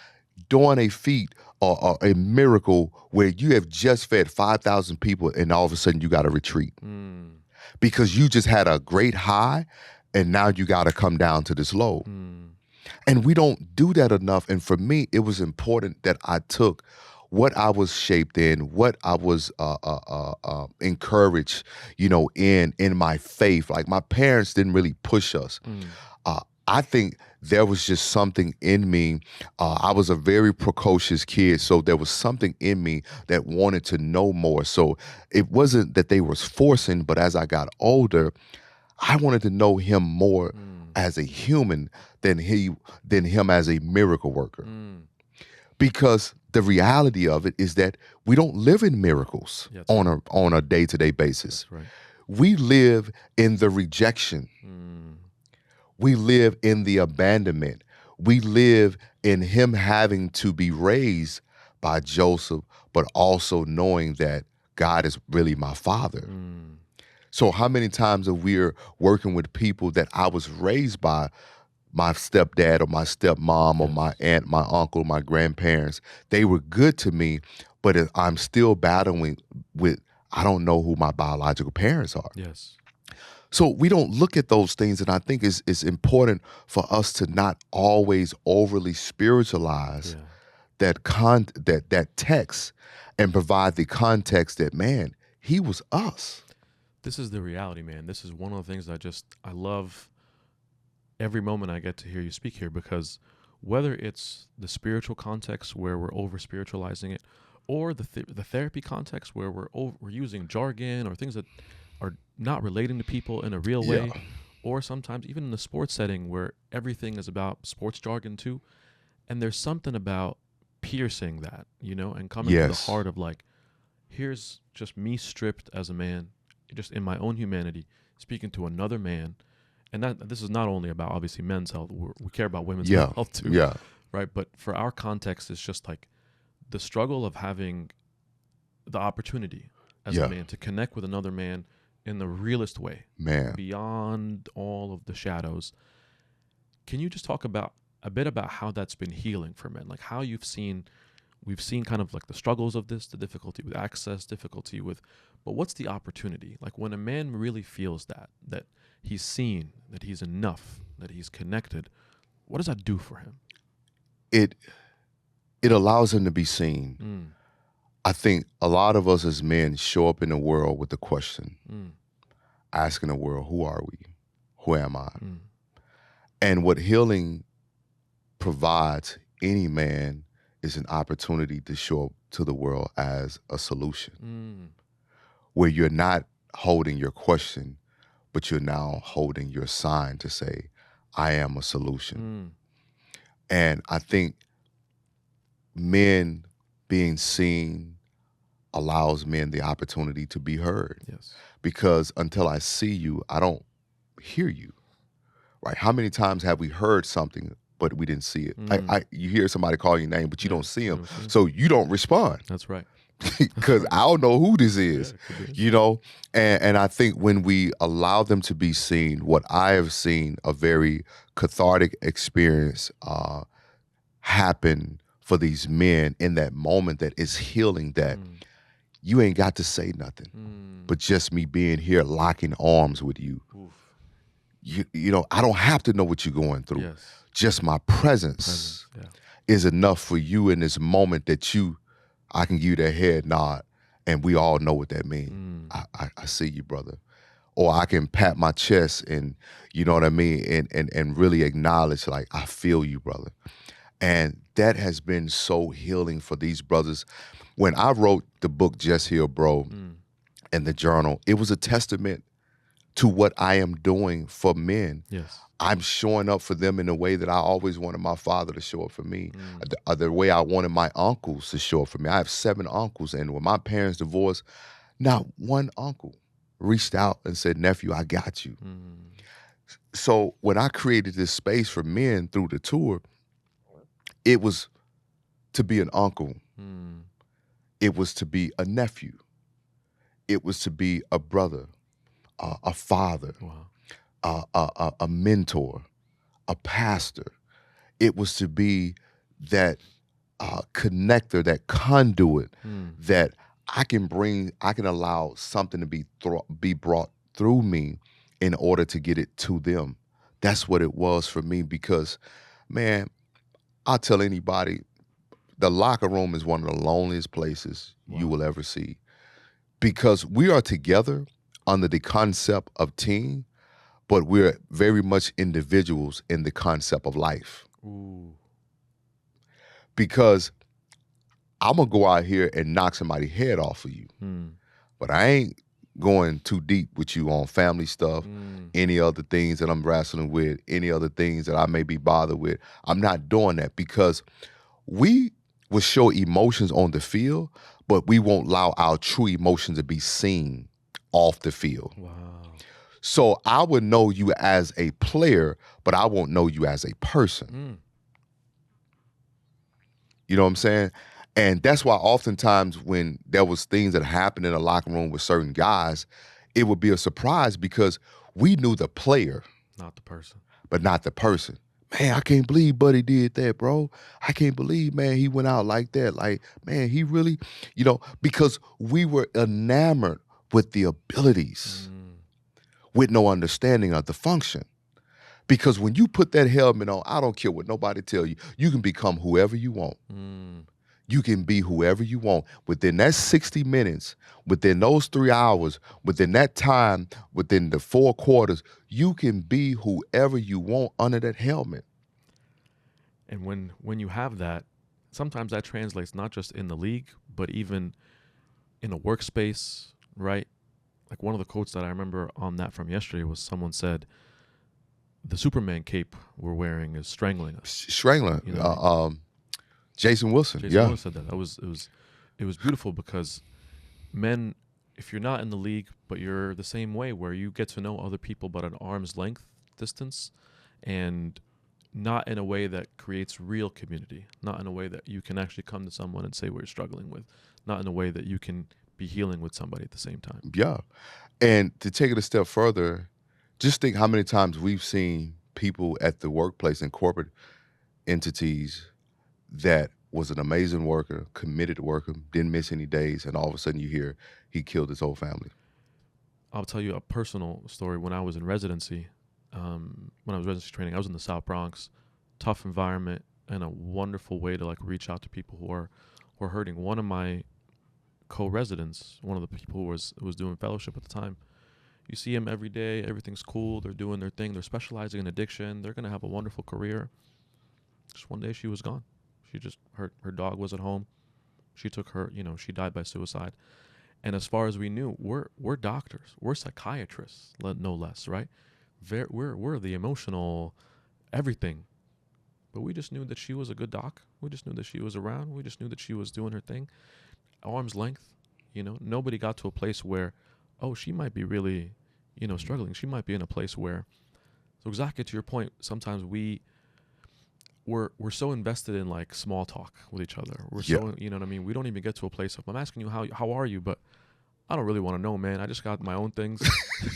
doing a feat or a miracle where you have just fed 5,000 people and all of a sudden you got to retreat because you just had a great high and now you got to come down to this low. And we don't do that enough. And for me, it was important that I took what I was shaped in, what I was encouraged, in my faith. Like my parents didn't really push us. I think there was just something in me. I was a very precocious kid, so there was something in me that wanted to know more. So it wasn't that they was forcing, but as I got older, I wanted to know him more as a human than him as a miracle worker. Because the reality of it is that we don't live in miracles on a day-to-day basis. That's right. We live in the rejection. We live in the abandonment. We live in him having to be raised by Joseph, but also knowing that God is really my father. So how many times are we working with people that I was raised by my stepdad or my stepmom or my aunt, my uncle, my grandparents? They were good to me, but I'm still battling with, I don't know who my biological parents are. Yes. So we don't look at those things, and I think it's important for us to not always overly spiritualize that text and provide the context that, man, he was us. This is the reality, man. This is one of the things I love every moment I get to hear you speak here, because whether it's the spiritual context where we're over spiritualizing it, or the therapy context where we're using jargon or things that are not relating to people in a real way, or sometimes even in the sports setting where everything is about sports jargon too, and there's something about piercing that, and coming to the heart of like, here's just me stripped as a man, just in my own humanity, speaking to another man. And this is not only about obviously men's health. We care about women's health too, right? But for our context, it's just like the struggle of having the opportunity as a man to connect with another man in the realest way, beyond all of the shadows. Can you just talk a bit about how that's been healing for men? Like how we've seen kind of like the struggles of this, the difficulty with access, but what's the opportunity? Like when a man really feels that he's seen, that he's enough, that he's connected, what does that do for him? It allows him to be seen. I think a lot of us as men show up in the world with the question, asking the world, who are we? Who am I? And what healing provides any man is an opportunity to show up to the world as a solution, where you're not holding your question, but you're now holding your sign to say, I am a solution. And I think men being seen allows men the opportunity to be heard. Yes. Because until I see you, I don't hear you, right? How many times have we heard something, but we didn't see it? You hear somebody call your name, but you don't see them, so you don't respond. That's right. because I don't know who this Yeah, is, it could be. you know? And I think when we allow them to be seen, what I have seen a very cathartic experience happen for these men in that moment that is healing, that Mm, you ain't got to say nothing, mm, but just me being here locking arms with you. oof. You know, I don't have to know what you're going through. Yes. Just my presence Presence. Yeah. is enough for you in this moment that I can give you that head nod, and we all know what that means. Mm, I see you, brother. Or I can pat my chest and you know what I mean, and really acknowledge like I feel you, brother. And that has been so healing for these brothers. When I wrote the book Just Heal Bro mm, and the journal, it was a testament to what I am doing for men. yes. I'm showing up for them in the way that I always wanted my father to show up for me, Mm, the way I wanted my uncles to show up for me. I have 7 uncles, and when my parents divorced, not one uncle reached out and said, "Nephew, I got you." mm, So when I created this space for men through the tour, it was to be an uncle, mm. it was to be a nephew, it was to be a brother, a father, Wow. a mentor, a pastor. It was to be that connector, that conduit Mm, that I can allow something to be brought through me in order to get it to them. That's what it was for me because, man, I'll tell anybody, the locker room is one of the loneliest places you wow. will ever see because we are together under the concept of team, but we're very much individuals in the concept of life. Ooh. Because I'm gonna go out here and knock somebody's head off of you, Mm, but I ain't going too deep with you on family stuff, mm, any other things that I'm wrestling with, any other things that I may be bothered with. I'm not doing that because we will show emotions on the field, but we won't allow our true emotions to be seen off the field. wow. So I would know you as a player, but I won't know you as a person. Mm, You know what I'm saying? And that's why oftentimes when there was things that happened in the locker room with certain guys, it would be a surprise because we knew the player, not the person. but not the person. Man, I can't believe Buddy did that, bro. I can't believe, man, he went out like that. Like, man, he really, because we were enamored with the abilities, Mm, with no understanding of the function. Because when you put that helmet on, I don't care what nobody tell you, you can become whoever you want. mm. You can be whoever you want. Within that 60 minutes, within those 3 hours, within that time, within the 4 quarters, you can be whoever you want under that helmet. And when you have that, sometimes that translates not just in the league, but even in a workspace, right? Like one of the quotes that I remember on that from yesterday was someone said, "The Superman cape we're wearing is strangling us." Strangler, You know what I mean? Jason Wilson, Jason yeah. Willis said that. It was beautiful because men, if you're not in the league, but you're the same way where you get to know other people but at arm's length distance, and not in a way that creates real community, not in a way that you can actually come to someone and say what you're struggling with, not in a way that you can be healing with somebody at the same time. Yeah. And to take it a step further, just think how many times we've seen people at the workplace and corporate entities that was an amazing worker, committed worker, didn't miss any days, and all of a sudden you hear he killed his whole family. I'll tell you a personal story. When I was in residency, when I was residency training, I was in the South Bronx, tough environment, and a wonderful way to like reach out to people who are hurting. One of my co-residents, one of the people who was doing fellowship at the time, you see him every day. Everything's cool. They're doing their thing. They're specializing in addiction. They're gonna have a wonderful career. Just one day, she was gone. She just her dog was at home. She took her. She died by suicide. And as far as we knew, we're doctors, we're psychiatrists, no less, right? We're the emotional everything. But we just knew that she was a good doc. We just knew that she was around. We just knew that she was doing her thing, arm's length. Nobody got to a place where, oh, she might be really, struggling. She might be in a place where. So exactly to your point, sometimes we we're so invested in like small talk with each other. We're Yeah, so, you know what I mean? We don't even get to a place of, I'm asking you how are you, but I don't really want to know, man. I just got my own things.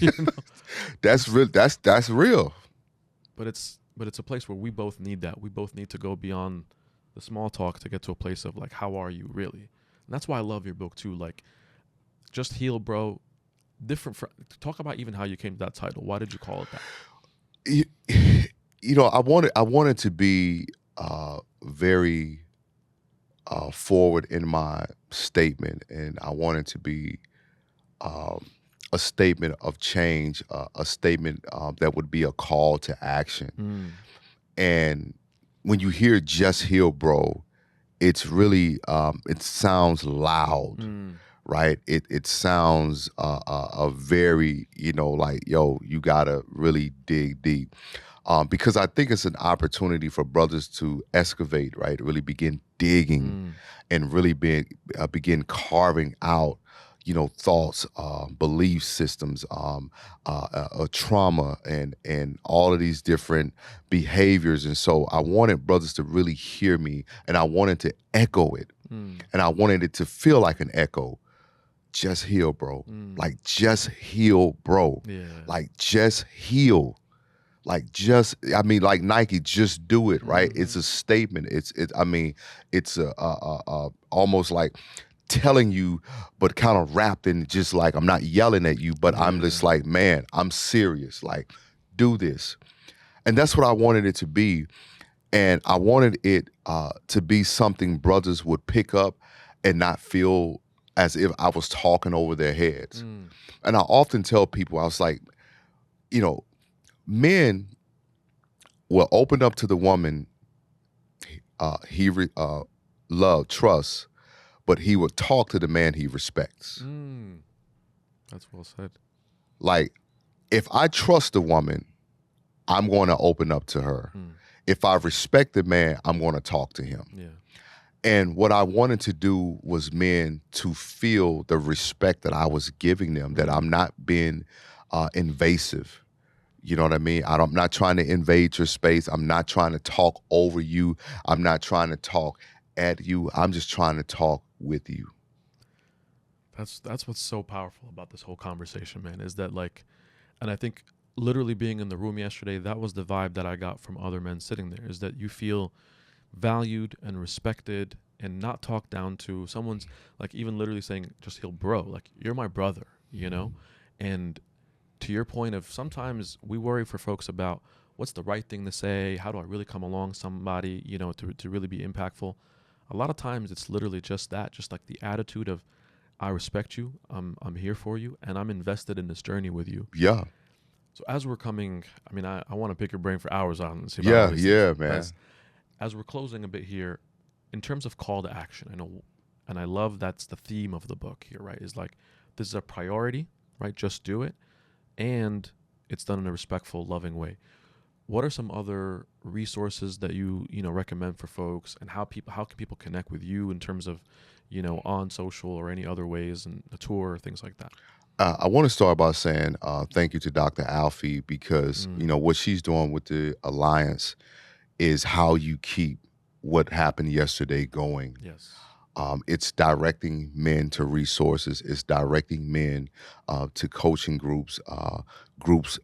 You know? that's real. That's real. But it's a place where we both need that. We both need to go beyond the small talk to get to a place of like, how are you really? And that's why I love your book too. Like, Just Heal, Bro. Talk about even how you came to that title. Why did you call it that? You, I wanted to be very forward in my statement, and I wanted to be um, a statement of change, a statement that would be a call to action. Mm, And when you hear "Just Heal, Bro," it's really it sounds loud, mm, right? It sounds a very, like, yo, you gotta really dig deep. Because I think it's an opportunity for brothers to excavate, right? Really begin digging mm. and really begin carving out, thoughts, belief systems, trauma, and all of these different behaviors. And so I wanted brothers to really hear me, and I wanted to echo it, Mm, and I wanted it to feel like an echo. Just heal, bro. mm. Like, just heal, bro. Yeah. Like, just heal. Like, I mean, like Nike, just do it, right? Mm-hmm. It's a statement. I mean, it's almost like telling you, but kind of wrapped in just like, I'm not yelling at you, but I'm just Yeah. like, man, I'm serious. Like, do this. And that's what I wanted it to be. And I wanted it to be something brothers would pick up and not feel as if I was talking over their heads. Mm, And I often tell people, I was like, you know, men will open up to the woman he love, trust, but he would talk to the man he respects. mm. That's well said. Like, if I trust a woman, I'm going to open up to her. Mm, If I respect the man, I'm going to talk to him. yeah. And what I wanted to do was men to feel the respect that I was giving them, that I'm not being invasive. You know what I mean? I'm not trying to invade your space. I'm not trying to talk over you. I'm not trying to talk at you. I'm just trying to talk with you. That's what's so powerful about this whole conversation, man, is that like, and I think literally being in the room yesterday, that was the vibe that I got from other men sitting there, is that you feel valued and respected and not talked down to. Someone's like even literally saying, just heal, bro, like, you're my brother, you know? And to your point of, sometimes we worry for folks about what's the right thing to say, how do I really come along somebody, to really be impactful. A lot of times it's literally just that, just like the attitude of, I respect you, I'm here for you, and I'm invested in this journey with you. Yeah. So as we're coming, I mean, I want to pick your brain for hours on this. About all Yeah, these yeah, things. man. As we're closing a bit here, in terms of call to action, I know, and I love that's the theme of the book here, right? Is like, this is a priority, right? Just do it, and it's done in a respectful, loving way. What are some other resources that you recommend for folks, and how can people connect with you in terms of, on social or any other ways, and a tour or things like that? I want to start by saying thank you to Dr. Alfie, because, Mm, what she's doing with the Alliance is how you keep what happened yesterday going. yes. It's directing men to resources. It's directing men to coaching groups, groups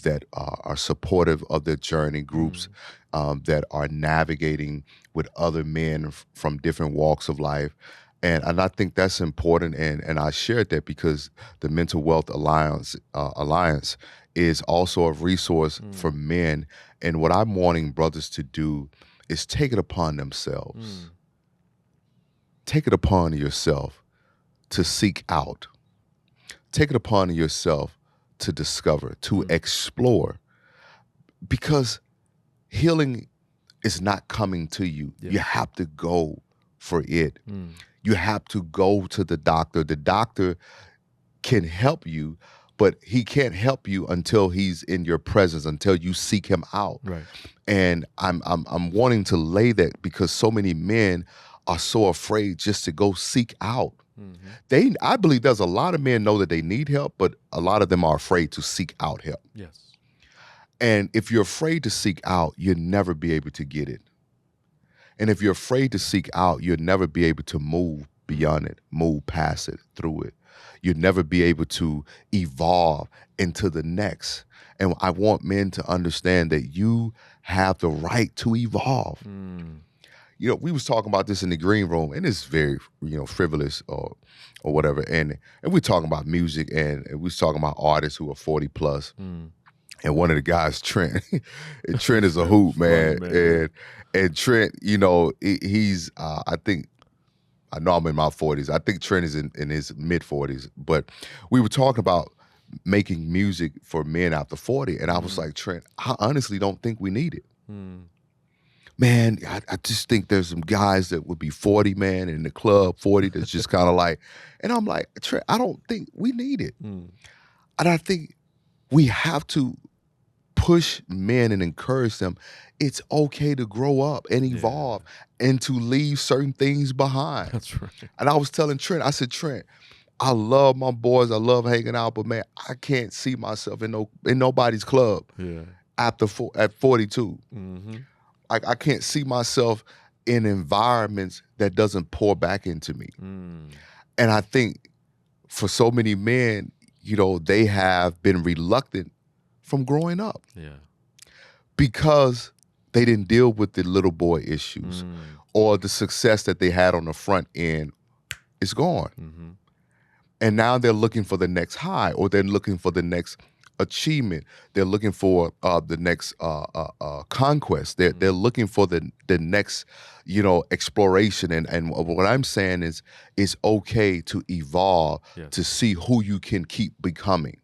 that are supportive of their journey, groups Mm, that are navigating with other men from different walks of life. And I think that's important. And I shared that because the Mental Wealth Alliance is also a resource for mm, men. And what I'm wanting brothers to do is take it upon themselves. mm, Take it upon yourself to seek out. Take it upon yourself to discover, to mm, explore, because healing is not coming to you. yeah. You have to go for it. Mm, You have to go to the doctor. The doctor can help you, but he can't help you until he's in your presence, until you seek him out. right. And I'm wanting to lay that, because so many men are so afraid just to go seek out. Mm-hmm. I believe there's a lot of men know that they need help, but a lot of them are afraid to seek out help. Yes. And if you're afraid to seek out, you'll never be able to get it. And if you're afraid to seek out, you'll never be able to move beyond it, move past it, through it. You'll never be able to evolve into the next. And I want men to understand that you have the right to evolve. Mm. We was talking about this in the green room, and it's very, frivolous or whatever. And we're talking about music, and we was talking about artists who are 40 plus. Mm. And one of the guys, Trent, and Trent is a hoot, Funny, man. man. And Trent, he's I think I know I'm in my 40s. I think Trent is in his mid 40s. But we were talking about making music for men after 40, and I was like, Trent, I honestly don't think we need it. Mm. Man, I just think there's some guys that would be 40, man, in the club, 40, that's just kind of like, and I'm like, Trent, I don't think we need it. Mm. And I think we have to push men and encourage them. It's okay to grow up and evolve and to leave certain things behind. That's right. And I was telling Trent, I said, Trent, I love my boys, I love hanging out, but man, I can't see myself in nobody's club at 42. Mm-hmm. I can't see myself in environments that doesn't pour back into me. Mm. And I think for so many men, they have been reluctant from growing up. Yeah. Because they didn't deal with the little boy issues or the success that they had on the front end is gone. Mm-hmm. And now they're looking for the next high, or they're looking for the next achievement. They're looking for the next conquest. They're looking for the next, exploration. And what I'm saying is, it's okay to evolve, to see who you can keep becoming.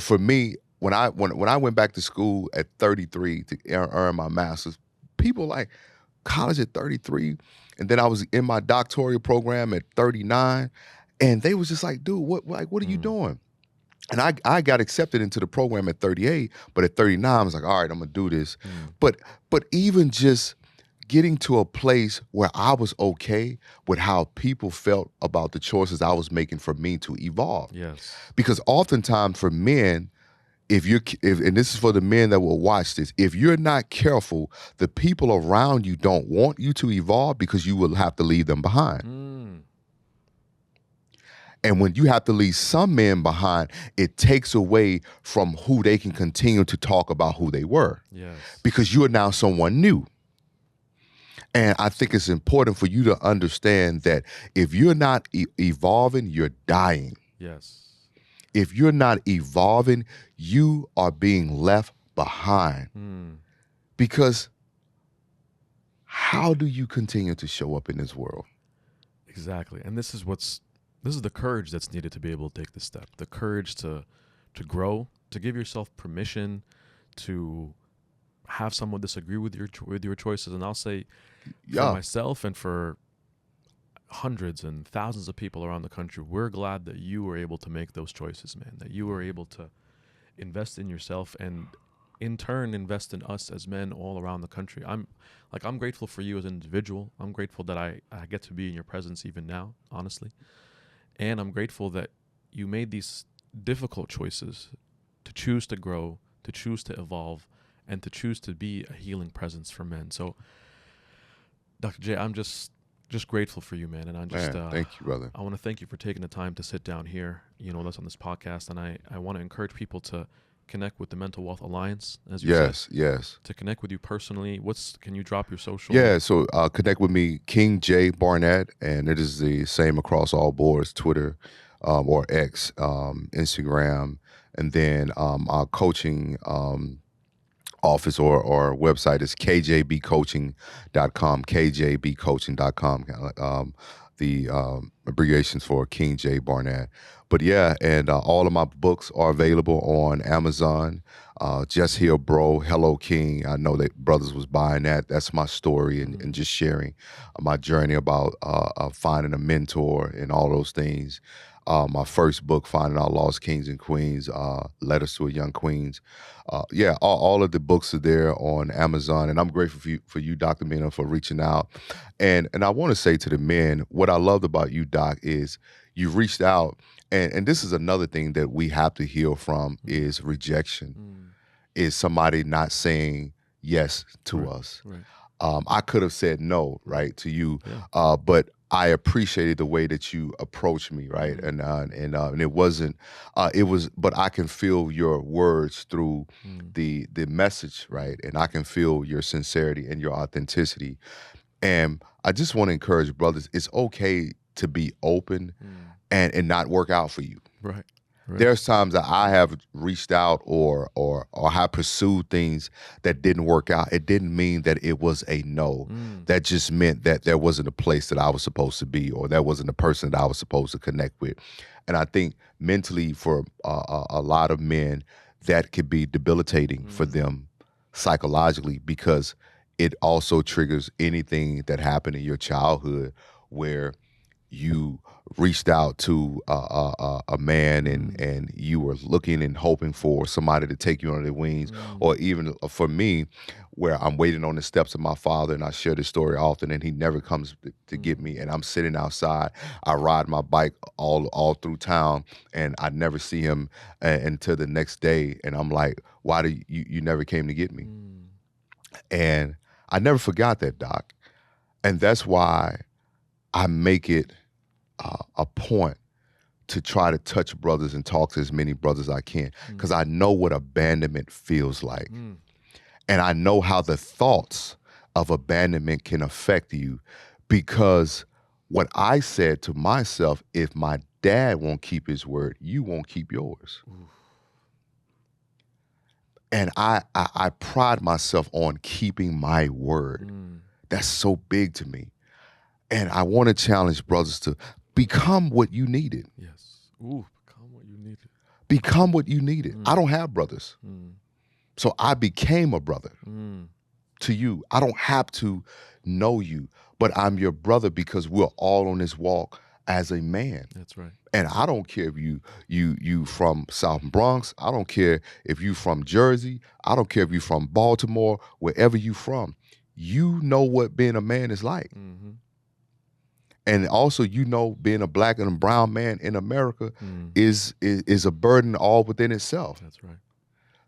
For me, when I went back to school at 33 to earn my master's, people like college at 33, and then I was in my doctoral program at 39, and they was just like, dude, what are you doing? And I got accepted into the program at 38, but at 39, I was like, all right, I'm gonna do this. But even just getting to a place where I was okay with how people felt about the choices I was making for me to evolve. Yes. Because oftentimes for men, and this is for the men that will watch this, if you're not careful, the people around you don't want you to evolve because you will have to leave them behind. And when you have to leave some men behind, it takes away from who they can continue to talk about who they were. Yes. Because you are now someone new. And I think it's important for you to understand that if you're not evolving, you're dying. Yes. If you're not evolving, you are being left behind. Because how do you continue to show up in this world? Exactly. And this is the courage that's needed to be able to take this step. The courage to grow, to give yourself permission to have someone disagree with your choices. And I'll say for myself and for hundreds and thousands of people around the country, we're glad that you were able to make those choices, man, that you were able to invest in yourself and in turn invest in us as men all around the country. I'm grateful for you as an individual. I'm grateful that I get to be in your presence even now, honestly. And I'm grateful that you made these difficult choices to choose to grow, to choose to evolve, and to choose to be a healing presence for men. So, Dr. J, I'm just grateful for you, man. And I just thank you, brother. I want to thank you for taking the time to sit down here, with us on this podcast. And I want to encourage people to connect with the Mental Wealth Alliance, as you said. Yes. To connect with you personally, can you drop your social? Yeah, so connect with me, King J Barnett, and it is the same across all boards, Twitter or X, Instagram, and then our coaching office or website is kjbcoaching.com, kjbcoaching.com, the abbreviations for King J Barnett. But yeah, and all of my books are available on Amazon. Just Heal Bro, Hello King. I know that brothers was buying that. That's my story and just sharing my journey about finding a mentor and all those things. My first book, Finding Our Lost Kings and Queens, Letters to a Young Queens. All of the books are there on Amazon, and I'm grateful for you, Dr. Mena, for reaching out. And I want to say to the men, what I loved about you, Doc, is you reached out, and this is another thing that we have to heal from is rejection, is somebody not saying yes to us. Right. I could have said no, right, to you, Yeah. but I appreciated the way that you approached me, right, and it wasn't, it was, but I can feel your words through Mm. the message, right, and I can feel your sincerity and your authenticity, and I just want to encourage brothers. It's okay to be open Mm. and not work out for you. Right. Right. There's times that I have reached out or have pursued things that didn't work out. It didn't mean that it was a no. Mm. That just meant that there wasn't a place that I was supposed to be, or that wasn't a person that I was supposed to connect with. And I think mentally for a lot of men, that could be debilitating for Mm. them psychologically, because it also triggers anything that happened in your childhood where you reached out to a man Mm. and you were looking and hoping for somebody to take you under their wings, Mm. or even for me, where I'm waiting on the steps of my father, and I share this story often, and he never comes to get Mm. me, and I'm sitting outside. I ride my bike all through town, and I never see him until the next day, and I'm like, why do you never came to get me? Mm. And I never forgot that, Doc, and that's why I make it a point to try to touch brothers and talk to as many brothers as I can, because Mm. I know what abandonment feels like. Mm. And I know how the thoughts of abandonment can affect you, because what I said to myself, if my dad won't keep his word, you won't keep yours. Oof. And I pride myself on keeping my word. Mm. That's so big to me. And I want to challenge brothers to become what you needed. Yes. Ooh, become what you needed. Become what you needed. I Mm. don't have brothers. Mm. So I became a brother Mm. to you. I don't have to know you, but I'm your brother because we're all on this walk as a man. That's right. And I don't care if you from South Bronx. I don't care if you from Jersey. I don't care if you from Baltimore, wherever you from. You know what being a man is like. Mm-hmm. And also, you know, being a black and a brown man in America Mm. is a burden all within itself. That's right.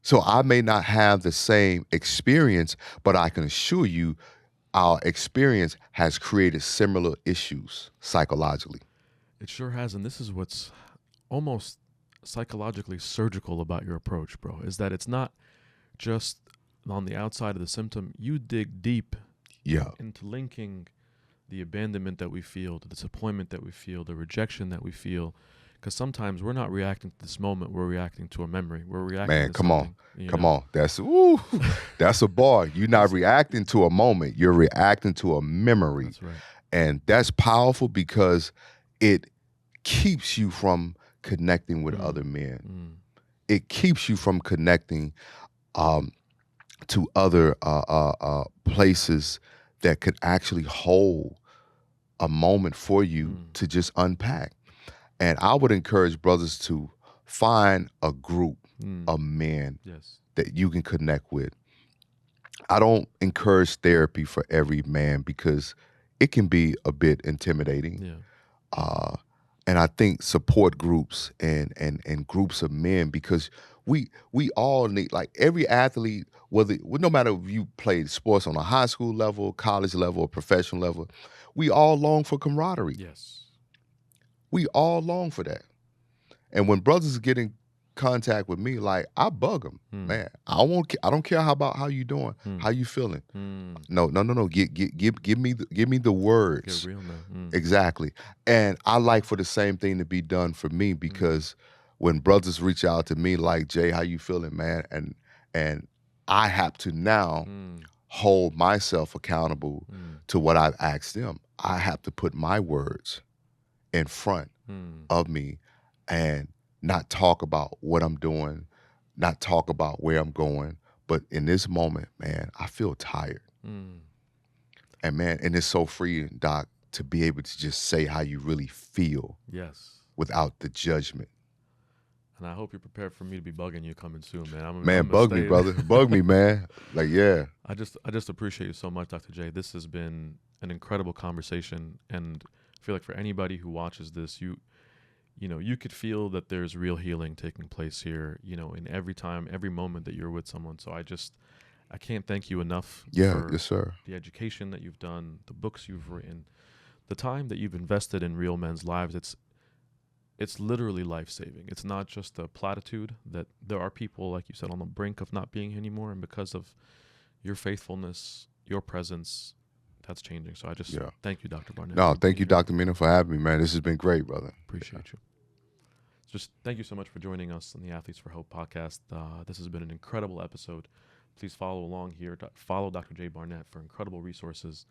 So I may not have the same experience, but I can assure you our experience has created similar issues psychologically. It sure has, and this is what's almost psychologically surgical about your approach, bro, is that it's not just on the outside of the symptom. You dig deep Yeah. into linking the abandonment that we feel, the disappointment that we feel, the rejection that we feel. Because sometimes we're not reacting to this moment, we're reacting to a memory. We're reacting Man, to come on. something. You Come know? on. That's a bar. You're not reacting to a moment. You're reacting to a memory. That's right. And that's powerful because it keeps you from connecting with other men. Mm. It keeps you from connecting to other places that could actually hold a moment for you Mm. to just unpack. And I would encourage brothers to find a group Mm. of men Yes. that you can connect with. I don't encourage therapy for every man because it can be a bit intimidating. Yeah. Uh, and I think support groups and groups of men, because we all need, like every athlete, no matter if you played sports on a high school level, college level, or professional level, we all long for camaraderie. Yes. We all long for that. And when brothers get in contact with me, like I bug them, Mm. man. I don't care how you doing, how you feeling. Mm. No. Give me the words. Get real now. Mm. Exactly. And I like for the same thing to be done for me, because when brothers reach out to me like, Jay, how you feeling, man? And I have to now Mm. hold myself accountable Mm. to what I've asked them. I have to put my words in front Mm. of me and not talk about what I'm doing, not talk about where I'm going. But in this moment, man, I feel tired. Mm. And man, and it's so freeing, Doc, to be able to just say how you really feel Yes. without the judgment. And I hope you're prepared for me to be bugging you coming soon, man. I'm Man, gonna bug me, stay- brother. Bug me, man. Like, yeah. I just appreciate you so much, Dr. J. This has been an incredible conversation, and I feel like for anybody who watches this, you know, you could feel that there's real healing taking place here, you know, in every time, every moment that you're with someone. So I just I can't thank you enough Yeah, for yes, sir. the education that you've done, the books you've written, the time that you've invested in real men's lives. It's literally life saving. It's not just a platitude that there are people, like you said, on the brink of not being here anymore, and because of your faithfulness, your presence, that's changing. So I just Yeah. thank you, Dr. Barnett, No, for thank being you, here. Dr. Mena, for having me, man. This has been great, brother. Yeah. Appreciate you. Just thank you so much for joining us on the Athletes for Hope podcast. This has been an incredible episode. Please follow along here. Follow Dr. J. Barnett for incredible resources.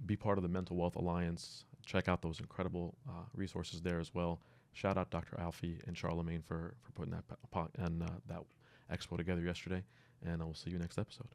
Be part of the Mental Wealth Alliance. Check out those incredible resources there as well. Shout out Dr. Alfie and Charlemagne for putting that expo together yesterday. And I will see you next episode.